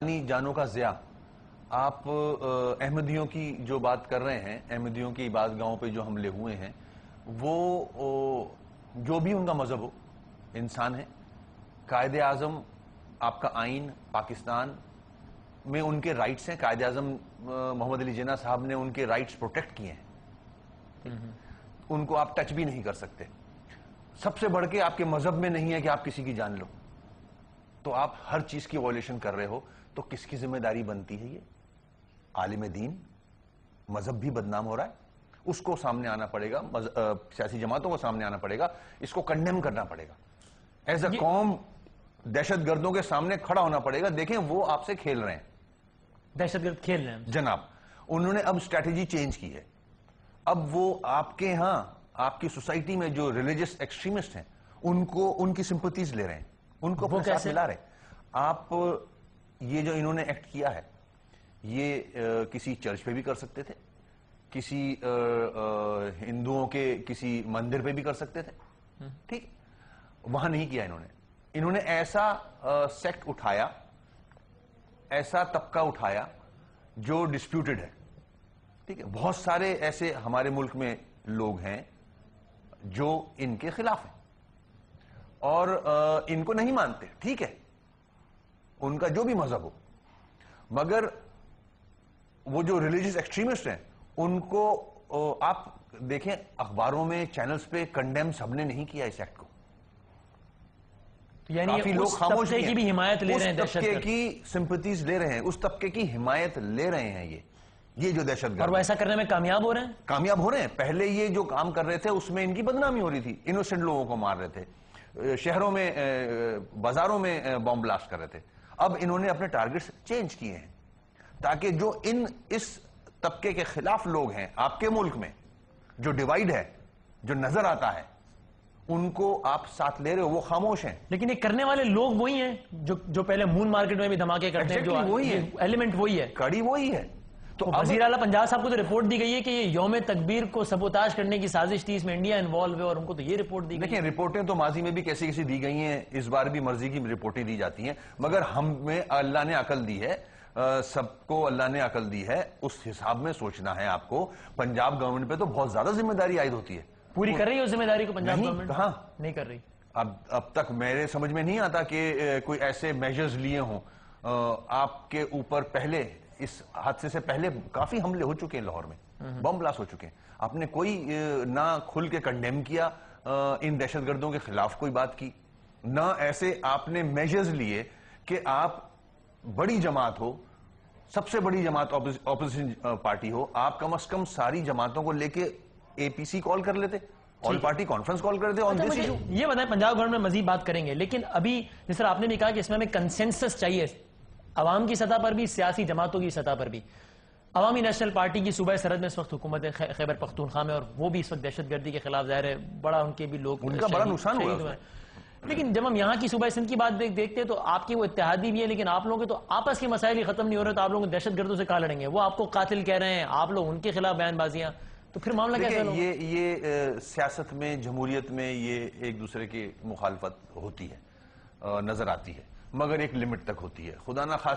جانوں کا ضیاء، آپ احمدیوں کی جو بات کر رہے ہیں، احمدیوں کی عبادتگاہوں پہ جو حملے ہوئے ہیں، وہ جو بھی ان کا مذہب ہو، انسان ہے۔ قائد اعظم، آپ کا آئین پاکستان میں ان کے رائٹس ہیں۔ قائد اعظم محمد علی جناح صاحب نے ان کے رائٹس پروٹیکٹ کیے ہیں، ان کو آپ ٹچ بھی نہیں کر سکتے۔ سب سے بڑھ کے آپ کے مذہب میں نہیں ہے کہ آپ کسی کی جان لو، تو آپ ہر چیز کی وائلیشن کر رہے ہو، تو کس کی ذمہ داری بنتی ہے؟ یہ عالم دین، مذہب بھی بدنام ہو رہا ہے، اس کو سامنے آنا پڑے گا، سیاسی جماعتوں کو سامنے آنا پڑے گا، اس کو کنڈیم کرنا پڑے گا، ایز اے قوم دہشت گردوں کے سامنے کھڑا ہونا پڑے گا۔ دیکھیں وہ آپ سے کھیل رہے ہیں، دہشت گرد کھیل رہے ہیں جناب۔ انہوں نے اب اسٹریٹجی چینج کی ہے، اب وہ آپ کے ہاں آپ کی سوسائٹی میں جو ریلیجس ایکسٹریمسٹ ہیں ان کی سمپتیز لے رہے ہیں، ان کو اپنے ساتھ ملا رہے ہیں۔ آپ یہ جو انہوں نے ایکٹ کیا ہے، یہ کسی چرچ پہ بھی کر سکتے تھے، کسی ہندوؤں کے کسی مندر پہ بھی کر سکتے تھے، ٹھیک، وہاں نہیں کیا انہوں نے ایسا سیکٹ اٹھایا، ایسا طبقہ اٹھایا جو ڈسپیوٹڈ ہے، ٹھیک ہے۔ بہت سارے ایسے ہمارے ملک میں لوگ ہیں جو ان کے خلاف ہیں اور ان کو نہیں مانتے، ٹھیک ہے، ان کا جو بھی مذہب ہو، مگر وہ جو ریلیجس ایکسٹریمسٹ ہیں ان کو آپ دیکھیں اخباروں میں، چینلز پہ کنڈیم سب نے نہیں کیا اس ایکٹ کو، یعنی کافی لوگ خاموش کی بھی حمایت لے رہے ہیں، اس طبقے کی سمپتیز لے رہے ہیں، اس طبقے کی حمایت لے رہے ہیں یہ جو دہشت گرد، اور وہ ایسا کرنے میں کامیاب ہو رہے ہیں، کامیاب ہو رہے ہیں۔ پہلے یہ جو کام کر رہے تھے اس میں ان کی بدنامی ہو رہی تھی، انوسنٹ لوگوں کو مار رہے تھے، شہروں میں بازاروں میں بم بلاسٹ کر رہے تھے۔ اب انہوں نے اپنے ٹارگٹس چینج کیے ہیں تاکہ جو اس طبقے کے خلاف لوگ ہیں آپ کے ملک میں، جو ڈیوائیڈ ہے، جو نظر آتا ہے، ان کو آپ ساتھ لے رہے ہو، وہ خاموش ہیں۔ لیکن یہ کرنے والے لوگ وہی ہیں جو پہلے مون مارکیٹ میں بھی دھماکے کرتے ہیں، جو ایلیمنٹ وہی ہے، کڑی وہی ہے۔ تو وزیر اعلیٰ پنجاب صاحب کو تو رپورٹ دی گئی ہے کہ یہ یوم تکبیر کو سبوتاج کرنے کی سازش تھی، اس میں انڈیا انوالو ہے، اور ان کو تو یہ رپورٹ دی گئی۔ دیکھیں رپورٹیں تو ماضی میں بھی کیسی دی گئی ہیں، اس بار بھی مرضی کی رپورٹیں دی جاتی ہیں، مگر ہمیں اللہ نے عقل دی ہے، سب کو اللہ نے عقل دی ہے، اس حساب میں سوچنا ہے آپ کو۔ پنجاب گورنمنٹ پہ تو بہت زیادہ ذمہ داری عائد ہوتی ہے، پوری کر رہی ہے اس ذمہ داری کو پنجاب گورنمنٹ؟ کہاں نہیں کر رہی۔ اب تک میرے سمجھ میں نہیں آتا کہ کوئی ایسے میجرز لیے ہوں۔ آپ کے اوپر پہلے اس حادثے سے پہلے کافی حملے ہو چکے ہیں لاہور میں، بم بلاسٹ ہو چکے ہیں، آپ نے کوئی نہ کھل کے کنڈیم کیا ان دہشت گردوں کے خلاف کوئی بات کی، نہ ایسے آپ نے میجرز لیے کہ آپ بڑی جماعت ہو، سب سے بڑی جماعت اپوزیشن پارٹی ہو، آپ کم از کم ساری جماعتوں کو لے کے اے پی سی کال کر لیتے، آل پارٹی کانفرنس کال کر دیتے۔ یہ بتائیں، پنجاب گورنمنٹ میں مزید بات کریں گے، لیکن ابھی جس طرح آپ نے بھی کہا کہ اس میں ہمیں کنسنسس چاہیے، عوام کی سطح پر بھی، سیاسی جماعتوں کی سطح پر بھی۔ عوامی نیشنل پارٹی کی صوبہ سرحد میں اس وقت حکومت خیبر پختونخوا میں، اور وہ بھی اس وقت دہشت گردی کے خلاف ظاہر ہے بڑا ان کے بھی لوگ، ان کا بڑا نقصان ہوا ہے۔ لیکن جب ہم یہاں کی صوبہ سندھ کی بات دیکھتے ہیں تو آپ کی وہ اتحادی بھی ہے، لیکن آپ لوگوں کے تو آپس کے مسائل ہی ختم نہیں ہو رہے، تو آپ لوگ دہشت گردوں سے کہاں لڑیں گے؟ وہ آپ کو قاتل کہہ رہے ہیں، آپ لوگ ان کے خلاف بیان بازیاں، تو پھر معاملہ کیسا ہوگا؟ یہ سیاست میں، جمہوریت میں یہ ایک دوسرے کی مخالفت ہوتی ہے، نظر آتی ہے، مگر ایک لمٹ تک ہوتی ہے، خدا نہ خواستہ